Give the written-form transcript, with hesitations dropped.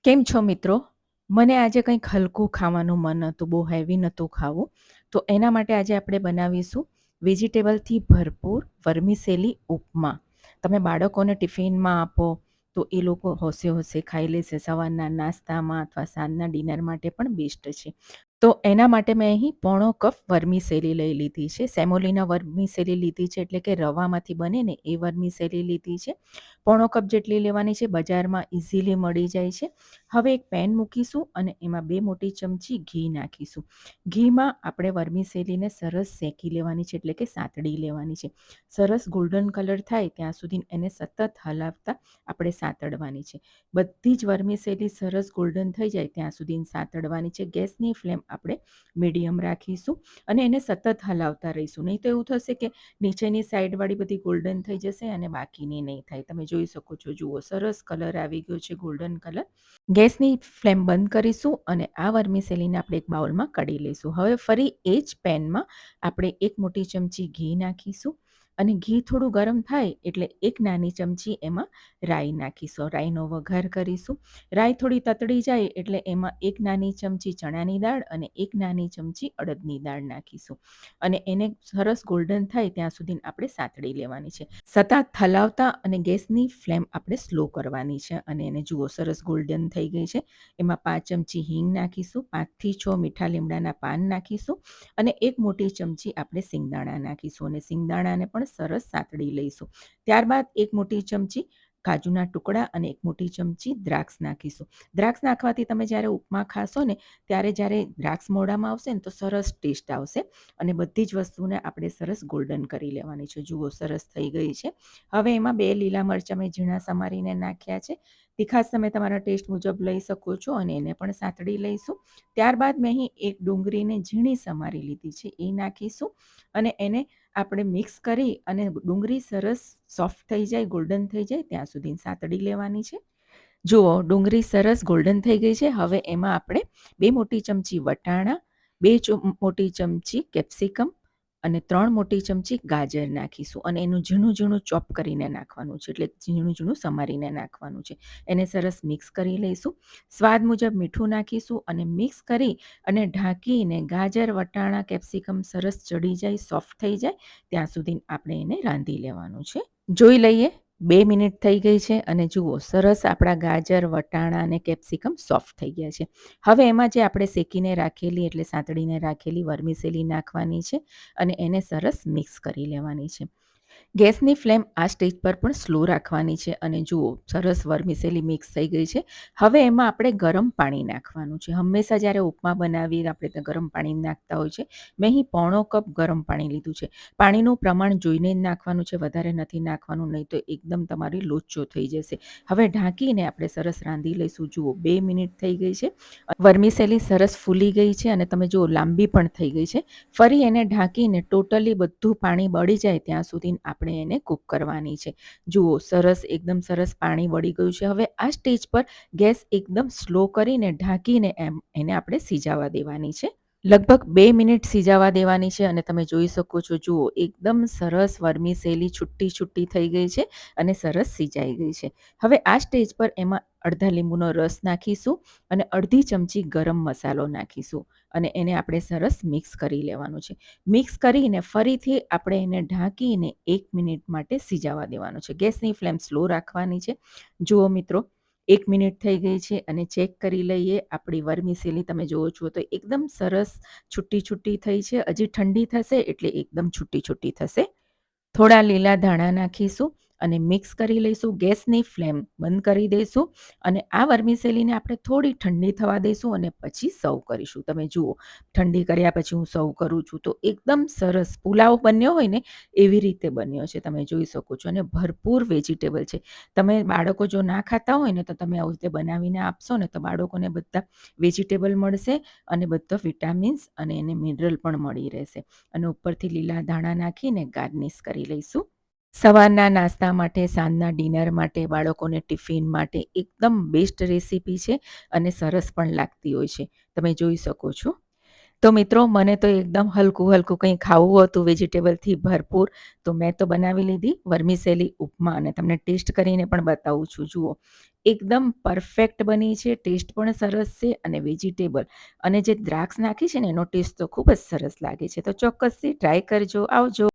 કેમ છો મિત્રો? મને આજે કંઈક હલકું ખાવાનું મન હતું, બહુ હેવી નહોતું ખાવું. તો એના માટે આજે આપણે બનાવીશું વેજીટેબલથી ભરપૂર વર્મિસેલી ઉપમા. તમે બાળકોને ટિફિનમાં આપો તો એ લોકો હોશે હોશે ખાઈ લેશે. સવારના નાસ્તામાં અથવા સાંજના ડિનર માટે પણ બેસ્ટ છે. તો એના માટે મેં અહીં પોણો કપ વર્મિસેલી લઈ લીધી છે. સેમોલિના વર્મિસેલી લીધી છે, એટલે કે રવામાંથી બને ને એ વર્મિસેલી લીધી છે. પોણો કપ જેટલી લેવાની છે. બજારમાં ઇઝીલી મળી જાય છે. હવે એક પેન મૂકીશું અને એમાં 2 મોટી ચમચી ઘી નાખીશું. ઘીમાં આપણે વર્મિસેલીને સરસ શેકી લેવાની છે, એટલે કે સાતળી લેવાની છે. સરસ ગોલ્ડન કલર થાય ત્યાં સુધી એને સતત હલાવતા આપણે સાતળવાની છે. બધી જ વર્મિસેલી સરસ ગોલ્ડન થઈ જાય ત્યાં સુધી સાતળવાની છે. ગેસની ફ્લેમ આપણે મીડિયમ રાખીશું અને એને સતત હલાવતા રહીશું. નહીં તો એવું થશે કે નીચેની સાઈડવાળી બધી ગોલ્ડન થઈ જશે અને બાકીની નહીં થાય. તમે જોઈ શકો છો, જુઓ સરસ કલર આવી ગયો છે, ગોલ્ડન કલર. ગેસની ફ્લેમ બંધ કરીશું અને આ વર્મિસેલીને આપણે એક બાઉલમાં કાઢી લઈશું. હવે ફરી એ જ પેનમાં આપણે 1 મોટી ચમચી ઘી નાખીશું અને ઘી થોડું ગરમ થાય એટલે 1 નાની ચમચી એમાં રાઈ નાખીશું. રાઈનો વઘાર કરીશું. રાઈ થોડી તતડી જાય એટલે એમાં 1 નાની ચમચી ચણાની દાળ અને 1 નાની ચમચી અડદની દાળ નાખીશું અને એને સરસ ગોલ્ડન થાય ત્યાં સુધી આપણે સાતળી લેવાની છે. સતત હલાવતા અને ગેસની ફ્લેમ આપણે સ્લો કરવાની છે અને એને જુઓ સરસ ગોલ્ડન થઈ ગઈ છે. એમાં 5 ચમચી હિંગ નાખીશું, 5 થી 6 મીઠા લીમડાના પાન નાખીશું અને 1 મોટી ચમચી આપણે સિંગદાણા નાખીશું અને સિંગદાણાને પણ સરસ સાતળી લઈશું. ત્યારબાદ 1 મોટી ચમચી કાજુના ટુકડા અને 1 મોટી ચમચી દ્રાક્ષ નાખીશું. દ્રાક્ષ નાખવાથી તમે જ્યારે ઉપમા ખાશો ને જ્યારે દ્રાક્ષ મોઢામાં આવશે ને તો સરસ ટેસ્ટ આવશે અને બધી જ વસ્તુને આપણે સરસ ગોલ્ડન કરી લેવાની છે. જુઓ સરસ થઈ ગઈ છે. હવે એમાં 2 લીલા મરચાં મેં ઝીણા સમારીને નાખ્યા છે. તીખાશ તમે તમારા ટેસ્ટ મુજબ લઈ શકો છો અને એને પણ સાતળી લઈશું. ત્યારબાદ મેં અહીં એક ડુંગળીને ઝીણી સમારી લીધી છે, એ નાખીશું અને એને આપણે મિક્સ કરી અને ડુંગળી સરસ સોફ્ટ થઈ જાય, ગોલ્ડન થઈ જાય ત્યાં સુધી સાતળી લેવાની છે. જુઓ ડુંગળી સરસ ગોલ્ડન થઈ ગઈ છે. હવે એમાં આપણે 2 મોટી ચમચી વટાણા, 2 મોટી ચમચી કેપ્સિકમ અને 3 મોટી ચમચી ગાજર નાખીશું અને એનું ઝીણું ઝીણું ચોપ કરીને નાખવાનું છે, એટલે ઝીણું ઝીણું સમારીને નાખવાનું છે. એને સરસ મિક્સ કરી લઈશું. સ્વાદ મુજબ મીઠું નાખીશું અને મિક્સ કરી અને ઢાંકીને ગાજર, વટાણા, કેપ્સિકમ સરસ ચડી જાય, સોફ્ટ થઈ જાય ત્યાં સુધી આપણે એને રાંધી લેવાનું છે. જોઈ લઈએ 2 મિનિટ થઈ ગઈ છે અને જુઓ સરસ આપણા ગાજર, વટાણા અને કેપ્સિકમ સોફ્ટ થઈ ગયા છે. હવે એમાં જે આપણે શેકીને રાખેલી એટલે સાતળીને રાખેલી વર્મિસેલી નાખવાની છે અને એને સરસ મિક્સ કરી લેવાની છે. ગેસની ફ્લેમ આ સ્ટેજ પર પણ સ્લો રાખવાની છે અને જુઓ સરસ વર્મિસેલી મિક્સ થઈ ગઈ છે. હવે એમાં આપણે ગરમ પાણી નાખવાનું છે. હંમેશા જ્યારે ઉપમા બનાવીએ આપણે તો ગરમ પાણી નાખતા હોય છે. મેં અહીં પોણો કપ ગરમ પાણી લીધું છે. પાણીનું પ્રમાણ જોઈને જ નાખવાનું છે, વધારે નથી નાખવાનું, નહીં તો એકદમ તમારી લોચો થઈ જશે. હવે ઢાંકીને આપણે સરસ રાંધી લઈશું. જુઓ 2 મિનિટ થઈ ગઈ છે. વર્મિસેલી સરસ ફૂલી ગઈ છે અને તમે જુઓ લાંબી પણ થઈ ગઈ છે. ફરી એને ઢાંકીને ટોટલી બધું પાણી બળી જાય ત્યાં સુધી આપણે એને કૂક કરવાની છે. જુઓ સરસ એકદમ સરસ પાણી બળી ગયું છે. હવે આ સ્ટેજ પર ગેસ એકદમ સ્લો કરીને ઢાંકીને એને આપણે સિજાવા દેવાની છે. લગભગ 2 મિનિટ સિજાવા દેવાની છે અને તમે જોઈ શકો છો, જુઓ એકદમ સરસ વર્મિસેલી છુટ્ટી છુટ્ટી થઈ ગઈ છે અને સરસ સિજાઈ ગઈ છે. હવે આ સ્ટેજ પર એમાં અડધા લીંબુનો રસ નાખીશું અને અડધી ચમચી ગરમ મસાલો નાખીશું અને એને આપણે સરસ મિક્સ કરી લેવાનું છે. મિક્સ કરીને ફરીથી આપણે એને ઢાંકીને 1 મિનિટ માટે સિજાવા દેવાનું છે. ગેસની ફ્લેમ સ્લો રાખવાની છે. જુઓ મિત્રો 1 મિનિટ થઈ ગઈ છે અને ચેક કરી લઈએ. આપણી વર્મિસેલી તમે જુઓ છો તો એકદમ સરસ છુટ્ટી છુટ્ટી થઈ છે. હજી ઠંડી થશે એટલે એકદમ છુટ્ટી છુટ્ટી થશે. થોડા લીલા ધાણા નાખીશું અને મિક્સ કરી લઈશું. ગેસની ફ્લેમ બંધ કરી દઈશું અને આ વર્મિસેલીને આપણે થોડી ઠંડી થવા દઈશું અને પછી સર્વ કરીશું. તમે જુઓ ઠંડી કર્યા પછી હું સર્વ કરું છું તો એકદમ સરસ પુલાવ બન્યો હોય ને એવી રીતે બન્યો છે. તમે જોઈ શકો છો અને ભરપૂર વેજીટેબલ છે. તમે બાળકો જો ના ખાતા હોય ને તો તમે આવી રીતે બનાવીને આપશો ને તો બાળકોને બધા વેજીટેબલ મળશે અને બધા વિટામિન્સ અને એને મિનરલ પણ મળી રહેશે અને ઉપરથી લીલા ધાણા નાખીને ગાર્નિશ કરી લઈશું. સવારના નાસ્તા માટે, સાંજના ડિનર માટે, બાળકોને ટિફિન માટે એકદમ બેસ્ટ રેસીપી છે અને સરસ પણ લાગતી હોય છે. તમે જોઈ શકો છો. તો મિત્રો મને તો એકદમ હલકું હલકું કંઈ ખાવું હતું વેજીટેબલથી ભરપૂર, તો મેં તો બનાવી લીધી વર્મિસેલી ઉપમા અને તમને ટેસ્ટ કરીને પણ બતાવું છું. જુઓ, એકદમ પરફેક્ટ બની છે, ટેસ્ટ પણ સરસ છે અને વેજીટેબલ અને જે દ્રાક્ષ નાખી છે ને એનો ટેસ્ટ તો ખૂબ જ સરસ લાગે છે. તો ચોક્કસથી ટ્રાય કરજો. આવજો.